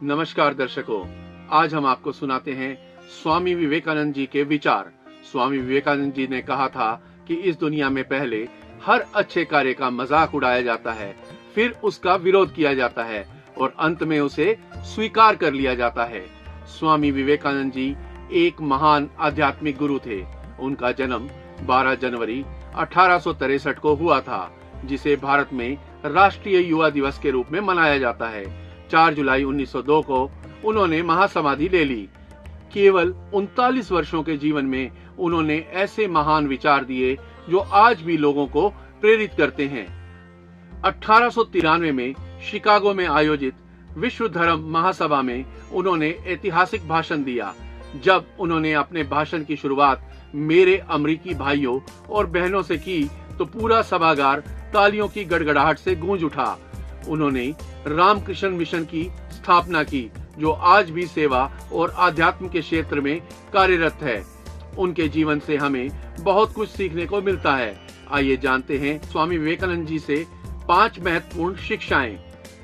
नमस्कार दर्शकों, आज हम आपको सुनाते हैं स्वामी विवेकानंद जी के विचार। स्वामी विवेकानंद जी ने कहा था कि इस दुनिया में पहले हर अच्छे कार्य का मजाक उड़ाया जाता है, फिर उसका विरोध किया जाता है और अंत में उसे स्वीकार कर लिया जाता है। स्वामी विवेकानंद जी एक महान आध्यात्मिक गुरु थे। उनका जन्म 12 जनवरी 1863 को हुआ था, जिसे भारत में राष्ट्रीय युवा दिवस के रूप में मनाया जाता है। 4 जुलाई 1902 को उन्होंने महासमाधि ले ली। केवल 39 वर्षों के जीवन में उन्होंने ऐसे महान विचार दिए जो आज भी लोगों को प्रेरित करते हैं। 1893 में शिकागो में आयोजित विश्व धर्म महासभा में उन्होंने ऐतिहासिक भाषण दिया। जब उन्होंने अपने भाषण की शुरुआत मेरे अमेरिकी भाइयों और बहनों से की तो पूरा सभागार तालियों की गड़गड़ाहट से गूंज उठा। उन्होंने रामकृष्ण मिशन की स्थापना की, जो आज भी सेवा और आध्यात्म के क्षेत्र में कार्यरत है। उनके जीवन से हमें बहुत कुछ सीखने को मिलता है। आइए जानते हैं स्वामी विवेकानंद जी से 5 महत्वपूर्ण शिक्षाएं।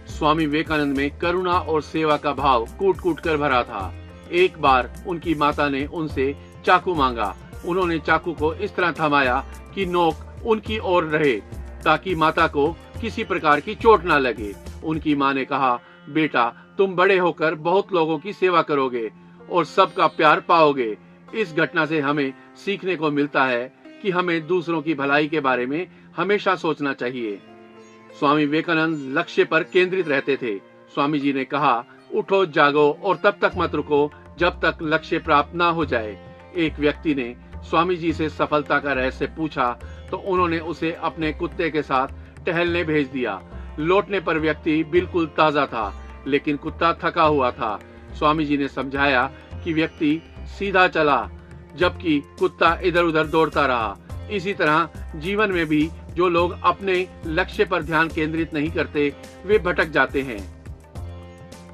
स्वामी विवेकानंद में करुणा और सेवा का भाव कूट कूट कर भरा था। एक बार उनकी माता ने उनसे चाकू मांगा। उन्होंने चाकू को इस तरह थमाया कि नोक उनकी ओर रहे, ताकि माता को किसी प्रकार की चोट ना लगे। उनकी माँ ने कहा, बेटा, तुम बड़े होकर बहुत लोगों की सेवा करोगे और सबका प्यार पाओगे। इस घटना से हमें सीखने को मिलता है कि हमें दूसरों की भलाई के बारे में हमेशा सोचना चाहिए। स्वामी विवेकानंद लक्ष्य पर केंद्रित रहते थे। स्वामी जी ने कहा, उठो जागो और तब तक मत रुको जब तक लक्ष्य प्राप्त ना हो जाए। एक व्यक्ति ने स्वामी जी से सफलता का रहस्य पूछा तो उन्होंने उसे अपने कुत्ते के साथ टहलने भेज दिया। लौटने पर व्यक्ति बिल्कुल ताजा था, लेकिन कुत्ता थका हुआ था। स्वामी जी ने समझाया कि व्यक्ति सीधा चला, जबकि कुत्ता इधर उधर दौड़ता रहा। इसी तरह जीवन में भी जो लोग अपने लक्ष्य पर ध्यान केंद्रित नहीं करते, वे भटक जाते हैं।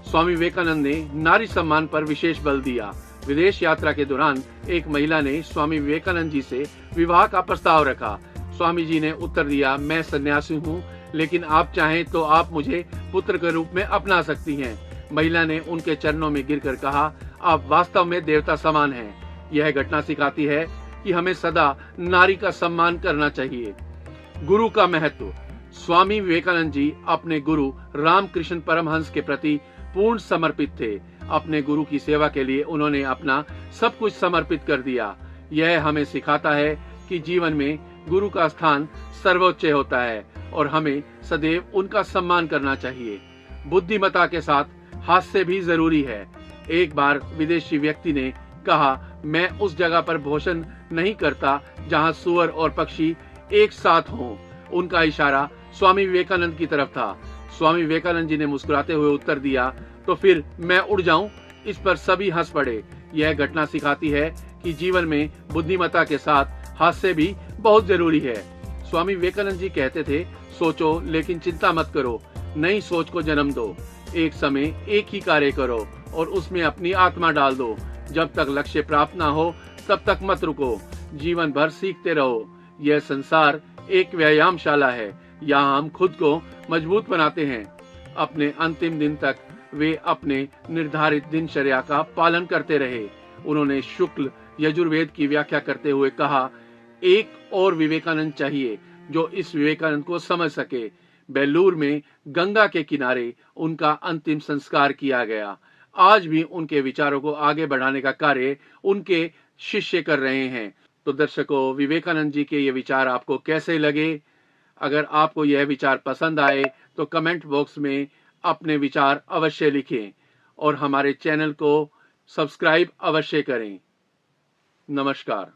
स्वामी विवेकानंद ने नारी सम्मान पर विशेष बल दिया। विदेश यात्रा के दौरान एक महिला ने स्वामी विवेकानंद जी से विवाह का प्रस्ताव रखा। स्वामी जी ने उत्तर दिया, मैं सन्यासी हूँ, लेकिन आप चाहें तो आप मुझे पुत्र के रूप में अपना सकती हैं। महिला ने उनके चरणों में गिरकर कहा, आप वास्तव में देवता समान हैं। यह घटना सिखाती है कि हमें सदा नारी का सम्मान करना चाहिए। गुरु का महत्व। स्वामी विवेकानंद जी अपने गुरु रामकृष्ण परमहंस के प्रति पूर्ण समर्पित थे। अपने गुरु की सेवा के लिए उन्होंने अपना सब कुछ समर्पित कर दिया। यह हमें सिखाता है कि जीवन में गुरु का स्थान सर्वोच्च होता है और हमें सदैव उनका सम्मान करना चाहिए। बुद्धिमत्ता के साथ हास्य भी जरूरी है। एक बार विदेशी व्यक्ति ने कहा, मैं उस जगह पर भोजन नहीं करता जहां सुअर और पक्षी एक साथ हों। उनका इशारा स्वामी विवेकानंद की तरफ था। स्वामी विवेकानंद जी ने मुस्कुराते हुए उत्तर दिया, तो फिर मैं उड़ जाऊं? इस पर सभी हंस पड़े। यह घटना सिखाती है कि जीवन में बुद्धिमत्ता के साथ हास्य भी बहुत जरूरी है। स्वामी विवेकानंद जी कहते थे, सोचो लेकिन चिंता मत करो, नई सोच को जन्म दो। एक समय एक ही कार्य करो और उसमें अपनी आत्मा डाल दो। जब तक लक्ष्य प्राप्त ना हो तब तक मत रुको। जीवन भर सीखते रहो। यह संसार एक व्यायामशाला है। यहाँ हम खुद को मजबूत बनाते हैं। अपने अंतिम दिन तक वे अपने निर्धारित दिनचर्या का पालन करते रहे। उन्होंने शुक्ल यजुर्वेद की व्याख्या करते हुए कहा, एक और विवेकानंद चाहिए जो इस विवेकानंद को समझ सके। बेलूर में गंगा के किनारे उनका अंतिम संस्कार किया गया। आज भी उनके विचारों को आगे बढ़ाने का कार्य उनके शिष्य कर रहे हैं। तो दर्शकों, विवेकानंद जी के ये विचार आपको कैसे लगे? अगर आपको यह विचार पसंद आए तो कमेंट बॉक्स में अपने विचार अवश्य लिखें और हमारे चैनल को सब्सक्राइब अवश्य करें। नमस्कार।